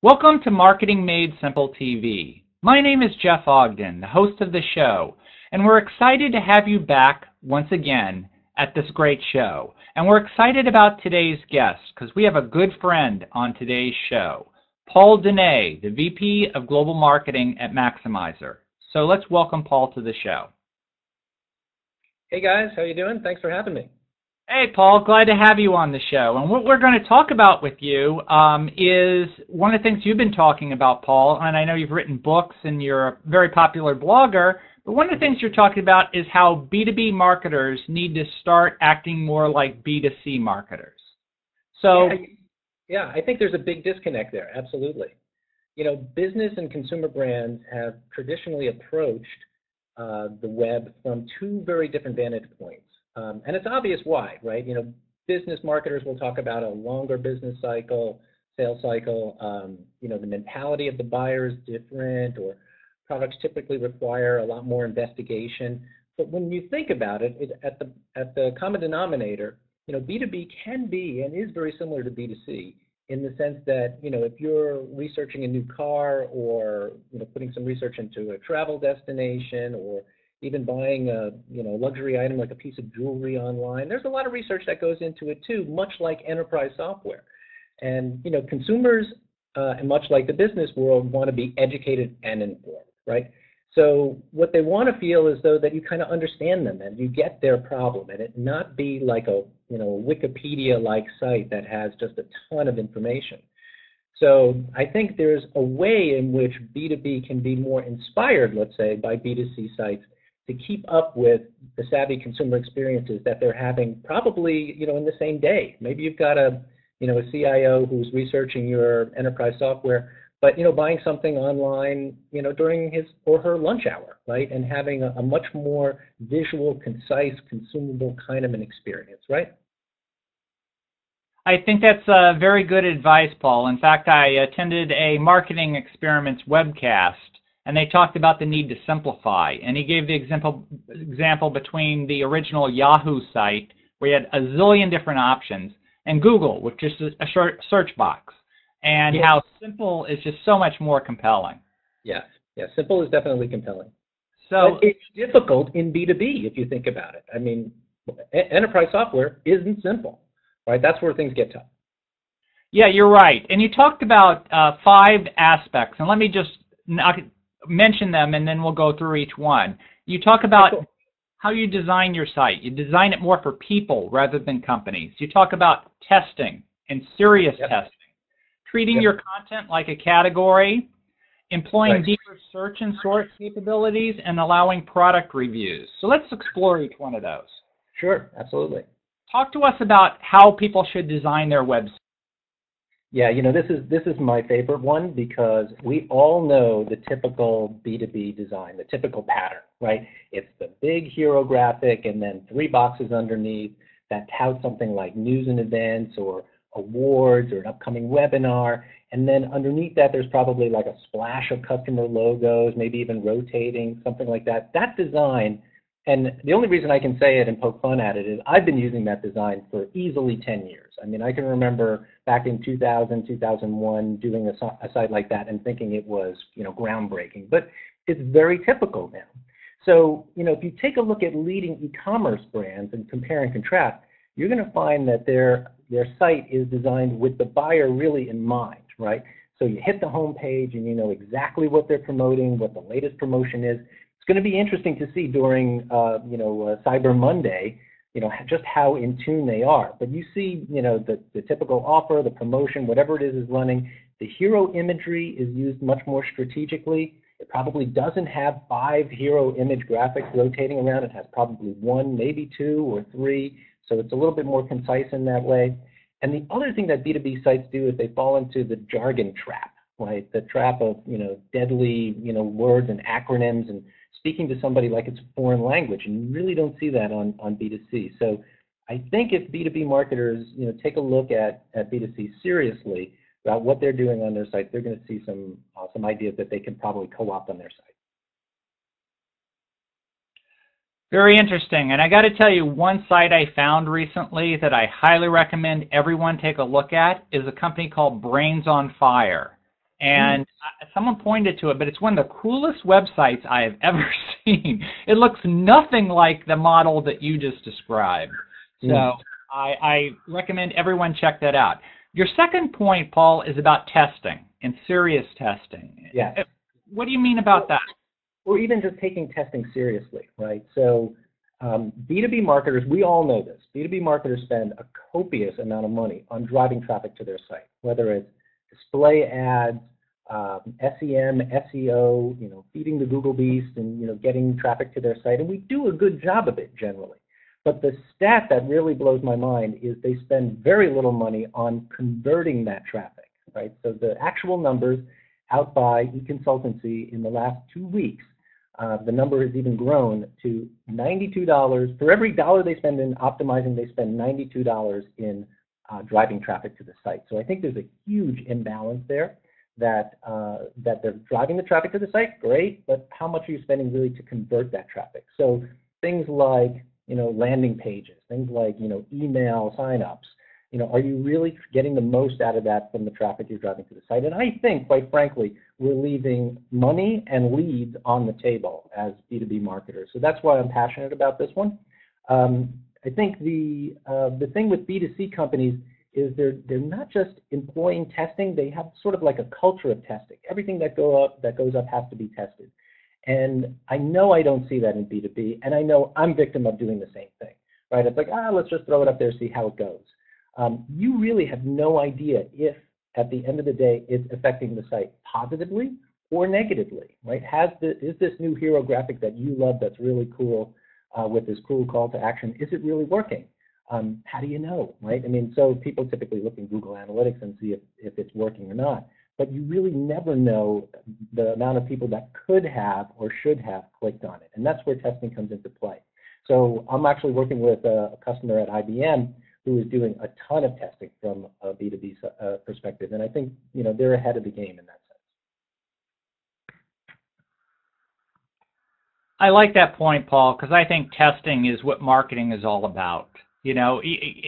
Welcome to Marketing Made Simple TV. My name is Jeff Ogden, the host of the show, and we're excited to have you back once again at this great show. And we're excited about today's guest because we have a good friend on today's show, Paul Dunay, the VP of Global Marketing at Maxymizer. So let's welcome Paul to the show. Hey guys, how you doing? Thanks for having me. Hey Paul, glad to have you on the show. And what we're going to talk about with you is one of the things you've been talking about, Paul, and I know you've written books and you're a very popular blogger, but one of the things you're talking about is how B2B marketers need to start acting more like B2C marketers. So, yeah, I think there's a big disconnect there, absolutely. You know, business and consumer brands have traditionally approached the web from two very different vantage points. And it's obvious why, right? You know, business marketers will talk about a longer business cycle, sales cycle. You know, the mentality of the buyer is different, or products typically require a lot more investigation. But when you think about it, at the common denominator, you know, B2B can be and is very similar to B2C in the sense that, you know, if you're researching a new car or, you know, putting some research into a travel destination or even buying a, you know, luxury item like a piece of jewelry online, there's a lot of research that goes into it too, much like enterprise software. And, you know, consumers, and much like the business world, want to be educated and informed, right? So what they want to feel is though that you kind of understand them and you get their problem, and it not be like a, you know, Wikipedia-like site that has just a ton of information. So I think there's a way in which B2B can be more inspired, let's say, by B2C sites to keep up with the savvy consumer experiences that they're having probably, you know, in the same day. Maybe you've got a, you know, a CIO who's researching your enterprise software, but, you know, buying something online, you know, during his or her lunch hour, right? And having a much more visual, concise, consumable kind of an experience, right? I think that's very good advice, Paul. In fact, I attended a Marketing Experiments webcast, and they talked about the need to simplify. And he gave the example between the original Yahoo site, where you had a zillion different options, and Google, which is a short search box, and how simple is just so much more compelling. Yeah, simple is definitely compelling. So but it's difficult in B2B if you think about it. I mean, enterprise software isn't simple, right? That's where things get tough. Yeah, you're right. And you talked about 5 aspects, and let me just mention them, and then we'll go through each one. You talk about how you design your site. You design it more for people rather than companies. You talk about testing and serious testing, treating your content like a category, employing deeper search and sort capabilities, and allowing product reviews. So let's explore each one of those. Sure, absolutely. Talk to us about how people should design their website. Yeah, you know, this is my favorite one because we all know the typical B2B design, the typical pattern, right? It's the big hero graphic and then 3 boxes underneath that tout something like news and events or awards or an upcoming webinar. And then underneath that, there's probably like a splash of customer logos, maybe even rotating, something like that. That design, and the only reason I can say it and poke fun at it is I've been using that design for easily 10 years. I mean, I can remember back in 2000, 2001 doing a site like that and thinking it was, you know, groundbreaking. But it's very typical now. So, you know, if you take a look at leading e-commerce brands and compare and contrast, you're going to find that their site is designed with the buyer really in mind, right? So you hit the home page and you know exactly what they're promoting, what the latest promotion is. It's going to be interesting to see during, you know, Cyber Monday, you know, just how in tune they are. But you see, you know, the typical offer, the promotion, whatever it is running. The hero imagery is used much more strategically. It probably doesn't have 5 hero image graphics rotating around. It has probably 1, maybe 2 or 3. So it's a little bit more concise in that way. And the other thing that B2B sites do is they fall into the jargon trap, right? The trap of, you know, deadly, you know, words and acronyms and speaking to somebody like it's a foreign language, and you really don't see that on B2C. So I think if B2B marketers, you know, take a look at B2C seriously about what they're doing on their site, they're going to see some ideas that they can probably co-opt on their site. Very interesting. And I got to tell you, one site I found recently that I highly recommend everyone take a look at is a company called Brains on Fire. And someone pointed to it, but it's one of the coolest websites I have ever seen. It looks nothing like the model that you just described. So I recommend everyone check that out. Your second point, Paul, is about testing and serious testing. Yeah. What do you mean about that? Or even just taking testing seriously, right? So B2B marketers, we all know this. B2B marketers spend a copious amount of money on driving traffic to their site, whether it's display ads, SEM, SEO, feeding the Google beast and, getting traffic to their site. And we do a good job of it generally. But the stat that really blows my mind is they spend very little money on converting that traffic, right? So the actual numbers out by eConsultancy in the last 2 weeks, the number has even grown to $92. For every dollar they spend in optimizing, they spend $92 in driving traffic to the site. So I think there's a huge imbalance there that they're driving the traffic to the site, great, but how much are you spending really to convert that traffic? So things like, landing pages, things like, email signups, are you really getting the most out of that from the traffic you're driving to the site? And I think, quite frankly, we're leaving money and leads on the table as B2B marketers. So that's why I'm passionate about this one. I think the thing with B2C companies is they're not just employing testing, they have sort of like a culture of testing. Everything that goes up has to be tested. And I know I don't see that in B2B, and I know I'm victim of doing the same thing, right? It's like, let's just throw it up there, see how it goes. You really have no idea if, at the end of the day, it's affecting the site positively or negatively, right? Is this new hero graphic that you love that's really cool with this cool call to action, is it really working? How do you know, right? I mean, so people typically look in Google Analytics and see if it's working or not, but you really never know the amount of people that could have or should have clicked on it, and that's where testing comes into play. So I'm actually working with a customer at IBM who is doing a ton of testing from a B2B perspective, and I think they're ahead of the game in that sense. I like that point, Paul, because I think testing is what marketing is all about.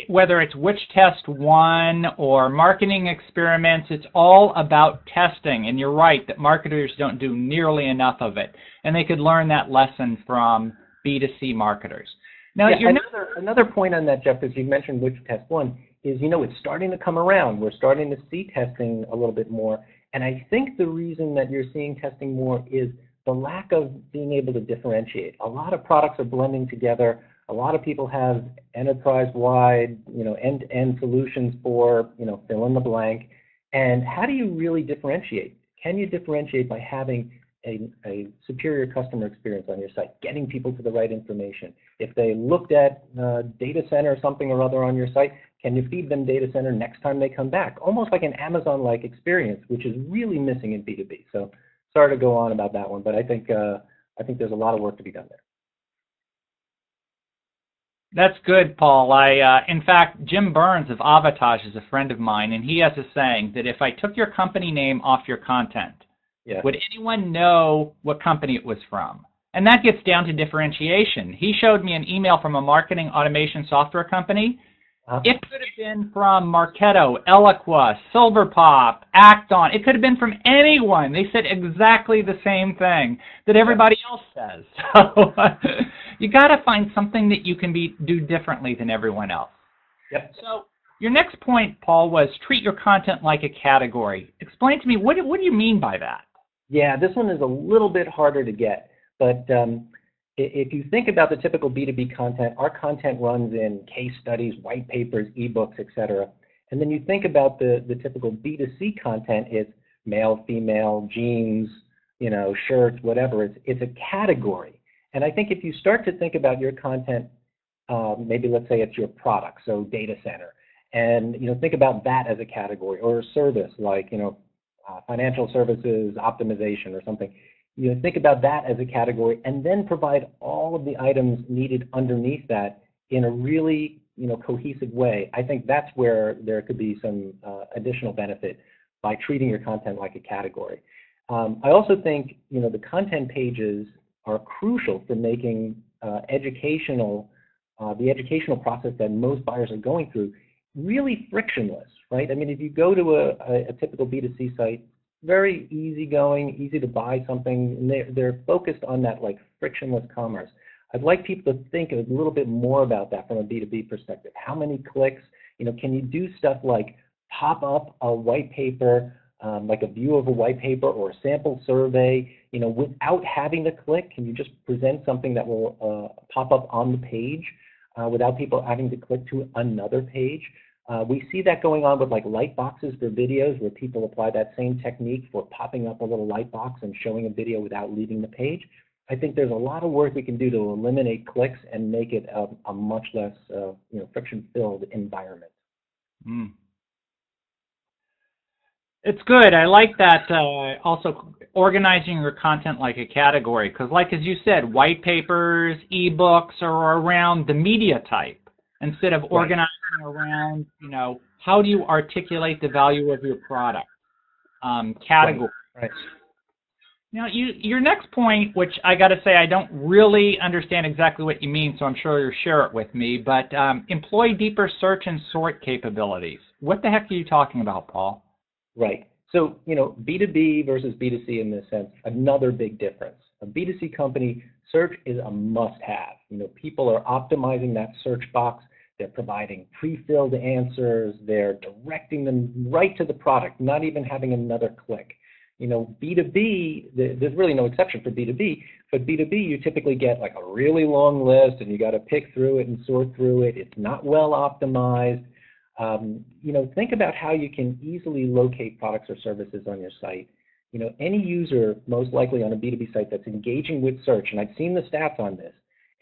Whether it's which test won or marketing experiments, it's all about testing. And you're right that marketers don't do nearly enough of it. And they could learn that lesson from B2C marketers. Now, yeah, another point on that, Jeff, as you mentioned which test won, is it's starting to come around. We're starting to see testing a little bit more. And I think the reason that you're seeing testing more is the lack of being able to differentiate. A lot of products are blending together. A lot of people have enterprise-wide, end-to-end solutions for, fill in the blank. And how do you really differentiate? Can you differentiate by having a superior customer experience on your site, getting people to the right information? If they looked at data center or something or other on your site, can you feed them data center next time they come back? Almost like an Amazon-like experience, which is really missing in B2B. So sorry to go on about that one, but I think there's a lot of work to be done there. That's good, Paul. In fact, Jim Burns of Avatage is a friend of mine, and he has a saying that if I took your company name off your content, would anyone know what company it was from? And that gets down to differentiation. He showed me an email from a marketing automation software company. It could have been from Marketo, Eloqua, Silverpop, Acton. It could have been from anyone. They said exactly the same thing that everybody else says. So you got to find something that you can do differently than everyone else. Yep. So your next point, Paul, was treat your content like a category. Explain to me, what do you mean by that? Yeah, this one is a little bit harder to get, but if you think about the typical B2B content, our content runs in case studies, white papers, ebooks, etc. And then you think about the typical B2C content, it's male, female, jeans, shirts, whatever. It's a category. And I think if you start to think about your content, maybe let's say it's your product, so data center, and think about that as a category, or a service like financial services optimization or something. Think about that as a category, and then provide all of the items needed underneath that in a really cohesive way. I think that's where there could be some additional benefit by treating your content like a category. I also think the content pages are crucial for making the educational process that most buyers are going through really frictionless, right? I mean, if you go to a typical B2C site, very easygoing, easy to buy something, and they're focused on that like frictionless commerce. I'd like people to think a little bit more about that from a B2B perspective. How many clicks? Can you do stuff like pop up a white paper, like a view of a white paper or a sample survey, without having to click? Can you just present something that will pop up on the page without people having to click to another page? We see that going on with like light boxes for videos, where people apply that same technique for popping up a little light box and showing a video without leaving the page. I think there's a lot of work we can do to eliminate clicks and make it a much less friction-filled environment. Mm. It's good. I like that. Also, organizing your content like a category, because, like as you said, white papers, ebooks are around the media type instead of organizing around, how do you articulate the value of your product category. Right. Now, your next point, which I got to say I don't really understand exactly what you mean, so I'm sure you'll share it with me, but employ deeper search and sort capabilities. What the heck are you talking about, Paul? Right. So, B2B versus B2C in this sense, another big difference. A B2C company, search is a must-have. People are optimizing that search box. They're providing pre-filled answers. They're directing them right to the product, not even having another click. B2B, there's really no exception for B2B, but B2B, you typically get like a really long list and you got to pick through it and sort through it. It's not well optimized. Think about how you can easily locate products or services on your site. Any user, most likely on a B2B site that's engaging with search, and I've seen the stats on this,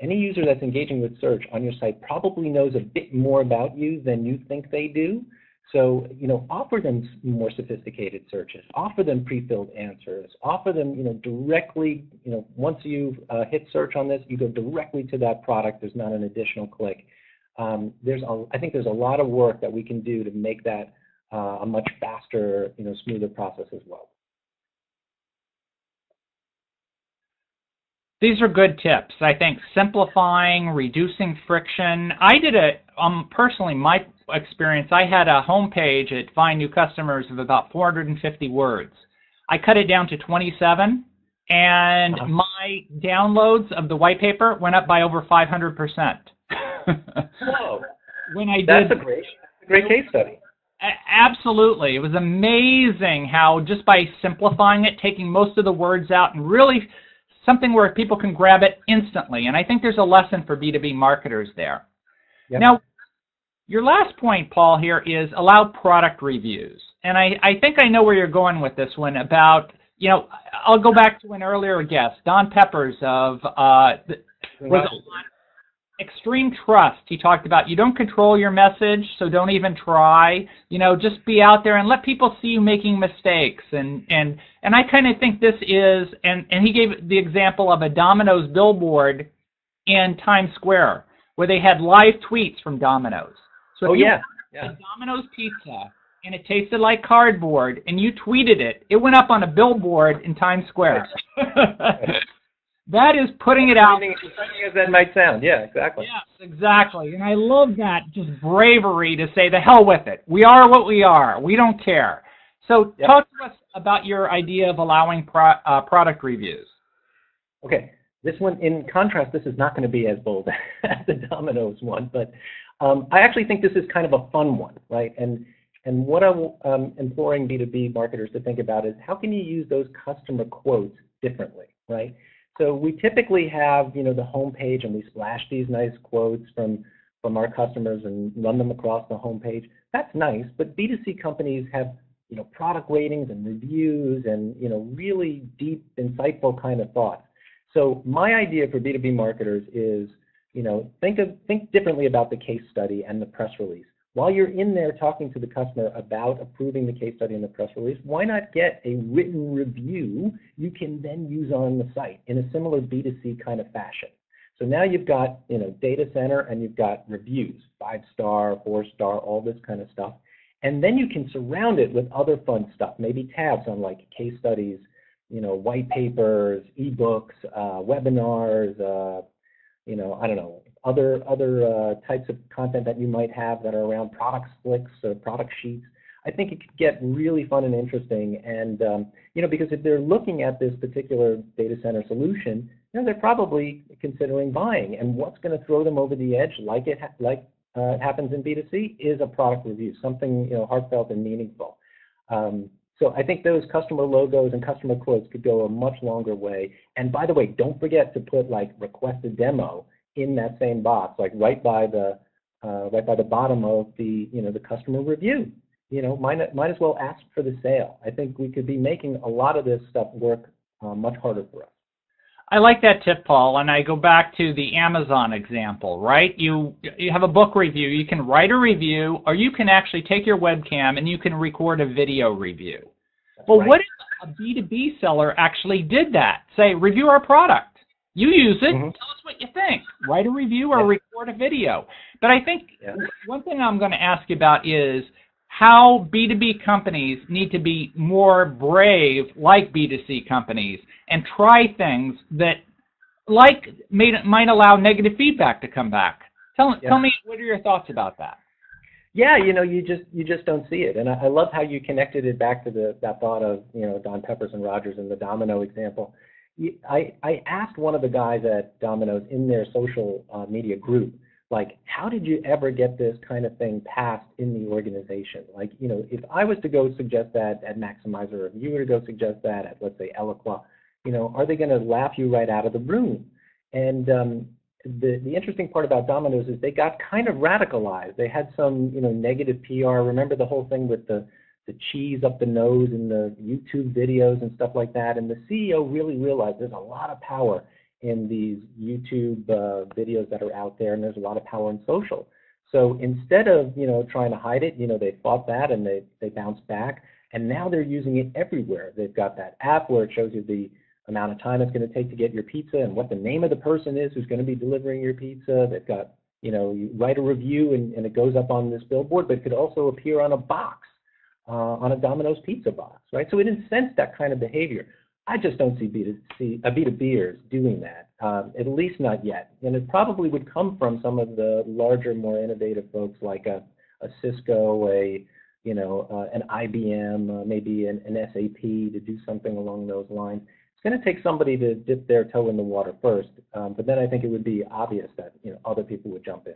any user that's engaging with search on your site probably knows a bit more about you than you think they do. So, offer them more sophisticated searches, offer them pre-filled answers, offer them, directly, once you've hit search on this, you go directly to that product. There's not an additional click. I think there's a lot of work that we can do to make that a much faster, smoother process as well. These are good tips. I think simplifying, reducing friction. I did personally, my experience, I had a homepage at Find New Customers of about 450 words. I cut it down to 27, and my downloads of the white paper went up by over 500%. Whoa. That's a great case study. Absolutely. It was amazing how just by simplifying it, taking most of the words out, and really something where people can grab it instantly. And I think there's a lesson for B2B marketers there. Yep. Now, your last point, Paul, here is allow product reviews. And I think I know where you're going with this one about, I'll go back to an earlier guest, Don Peppers of was on Extreme Trust. He talked about you don't control your message, so don't even try. Just be out there and let people see you making mistakes. And I kind of think this is, and he gave the example of a Domino's billboard in Times Square where they had live tweets from Domino's. So if you had Domino's pizza and it tasted like cardboard and you tweeted it, it went up on a billboard in Times Square. That is putting it out. As that might sound, yeah, exactly. Yes, exactly. And I love that, just bravery to say, the hell with it. We are what we are. We don't care. So talk to us about your idea of allowing product reviews. Okay. This one, in contrast, this is not going to be as bold as the Domino's one, but I actually think this is kind of a fun one, right? And what I'm imploring B2B marketers to think about is how can you use those customer quotes differently, right? So we typically have, the homepage, and we splash these nice quotes from our customers and run them across the homepage. That's nice, but B2C companies have, product ratings and reviews and, really deep, insightful kind of thoughts. So my idea for B2B marketers is, think differently about the case study and the press release. While you're in there talking to the customer about approving the case study and the press release, why not get a written review you can then use on the site in a similar B2C kind of fashion? So now you've got, data center and you've got reviews, 5-star, 4-star, all this kind of stuff. And then you can surround it with other fun stuff, maybe tabs on like case studies, white papers, ebooks, webinars, I don't know, other types of content that you might have that are around product slicks or product sheets. I think it could get really fun and interesting. And, you know, because if they're looking at this particular data center solution, you know, they're probably considering buying. And what's going to throw them over the edge, like it happens in B2C, is a product review, something, you know, heartfelt and meaningful. So I think those customer logos and customer quotes could go a much longer way. And by the way, don't forget to put like request a demo in that same box, like right by the bottom of the, you know, the customer review. You know, might as well ask for the sale. I think we could be making a lot of this stuff work much harder for us. I like that tip, Paul, and I go back to the Amazon example, right? You have a book review. You can write a review, or you can actually take your webcam and you can record a video review. Well, right. What if a B2B seller actually did that? Say, review our product. You use it. Tell us what you think. Write a review or record a video. But I think one thing I'm going to ask you about is how B2B companies need to be more brave, like B2C companies, and try things that, like, might allow negative feedback to come back. Tell me, what are your thoughts about that? Yeah, you know, you just don't see it, and I love how you connected it back to that thought of, you know, Don Peppers and Rogers and the Domino example. I asked one of the guys at Domino's in their social media group, like, how did you ever get this kind of thing passed in the organization? Like, you know, if I was to go suggest that at Maxymizer, or if you were to go suggest that at, let's say, Eloqua, you know, are they going to laugh you right out of the room? And the interesting part about Domino's is they got kind of radicalized. They had some, you know, negative PR. Remember the whole thing with the cheese up the nose in the YouTube videos and stuff like that? And the CEO really realized there's a lot of power in these YouTube videos that are out there, and there's a lot of power in social. So instead of, you know, trying to hide it, you know, they fought that and they bounced back, and now they're using it everywhere. They've got that app where it shows you the amount of time it's going to take to get your pizza and what the name of the person is who's going to be delivering your pizza. They've got, you know, you write a review and it goes up on this billboard, but it could also appear on a box, on a Domino's pizza box, right? So it incents that kind of behavior. I just don't see B2Bers doing that, at least not yet. And it probably would come from some of the larger, more innovative folks like a Cisco, you know, an IBM, maybe an SAP to do something along those lines. It's going to take somebody to dip their toe in the water first, but then I think it would be obvious that, you know, other people would jump in.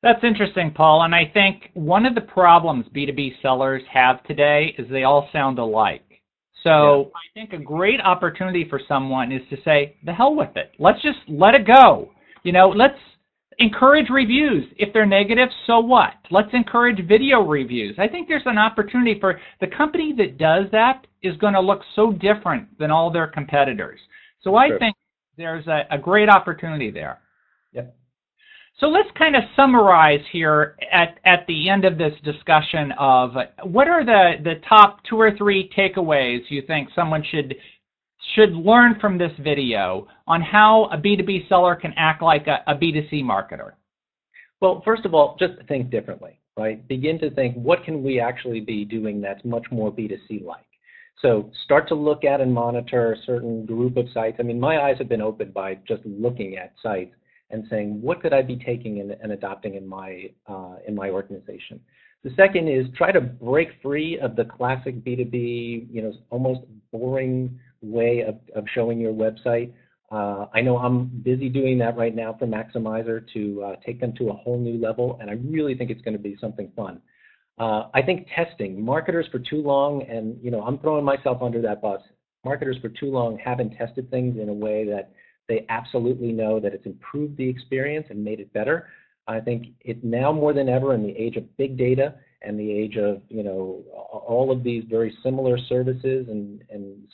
That's interesting, Paul, and I think one of the problems B2B sellers have today is they all sound alike. So I think a great opportunity for someone is to say, the hell with it. Let's just let it go. You know, let's encourage reviews. If they're negative, so what? Let's encourage video reviews. I think there's an opportunity for the company that does that is going to look so different than all their competitors. So I think there's a great opportunity there. Yep. So let's kind of summarize here at the end of this discussion of what are the top 2 or 3 takeaways you think someone should learn from this video on how a B2B seller can act like a B2C marketer? Well, first of all, just think differently, right? Begin to think, what can we actually be doing that's much more B2C-like? So start to look at and monitor a certain group of sites. I mean, my eyes have been opened by just looking at sites and saying, what could I be taking and adopting in my organization? The second is try to break free of the classic B2B, you know, almost boring way of showing your website. I know I'm busy doing that right now for Maxymizer to take them to a whole new level, and I really think it's going to be something fun. I think testing. Marketers for too long, and, you know, I'm throwing myself under that bus. Marketers for too long haven't tested things in a way that they absolutely know that it's improved the experience and made it better. I think it now more than ever in the age of big data and the age of, you know, all of these very similar services and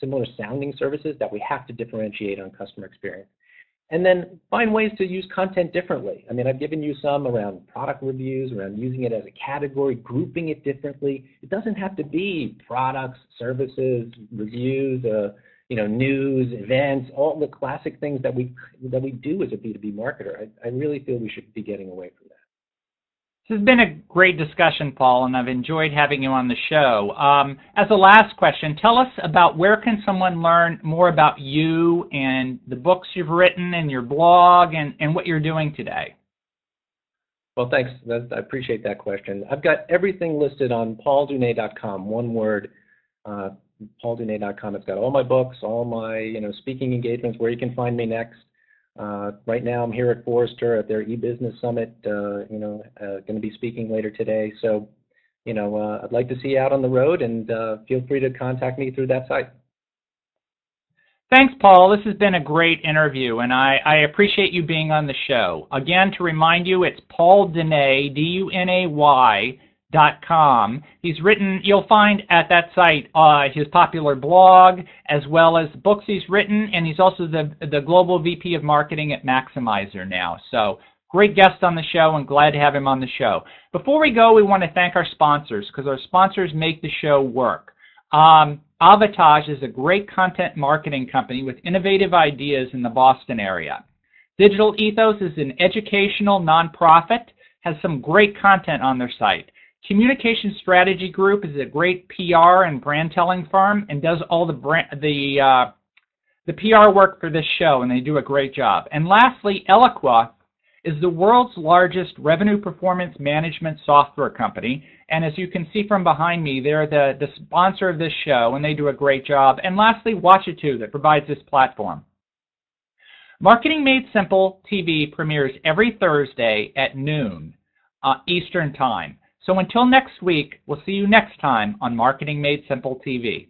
similar sounding services, that we have to differentiate on customer experience. And then find ways to use content differently. I mean, I've given you some around product reviews, around using it as a category, grouping it differently. It doesn't have to be products, services, reviews, you know, news, events, all the classic things that we do as a B2B marketer. I really feel we should be getting away from that. This has been a great discussion, Paul, and I've enjoyed having you on the show. As a last question, tell us about where can someone learn more about you and the books you've written and your blog and what you're doing today. Well, thanks. I appreciate that question. I've got everything listed on pauldunay.com, one word, pauldunay.com. It's got all my books, all my speaking engagements, where you can find me next. Right now I'm here at Forrester at their e-business summit, going to be speaking later today. So, I'd like to see you out on the road, and feel free to contact me through that site. Thanks, Paul. This has been a great interview, and I appreciate you being on the show. Again, to remind you, it's Paul Dunay, DUNAY.com. He's written, you'll find at that site his popular blog, as well as books he's written, and he's also the Global VP of Marketing at Maxymizer now. So, great guest on the show, and glad to have him on the show. Before we go, we want to thank our sponsors, because our sponsors make the show work. Avatage is a great content marketing company with innovative ideas in the Boston area. Digital Ethos is an educational nonprofit, has some great content on their site. Communication Strategy Group is a great PR and brand telling firm and does all the PR work for this show, and they do a great job. And lastly, Eloqua is the world's largest revenue performance management software company. And as you can see from behind me, they're the sponsor of this show, and they do a great job. And lastly, Watchitoo, that provides this platform. Marketing Made Simple TV premieres every Thursday at noon Eastern Time. So until next week, we'll see you next time on Marketing Made Simple TV.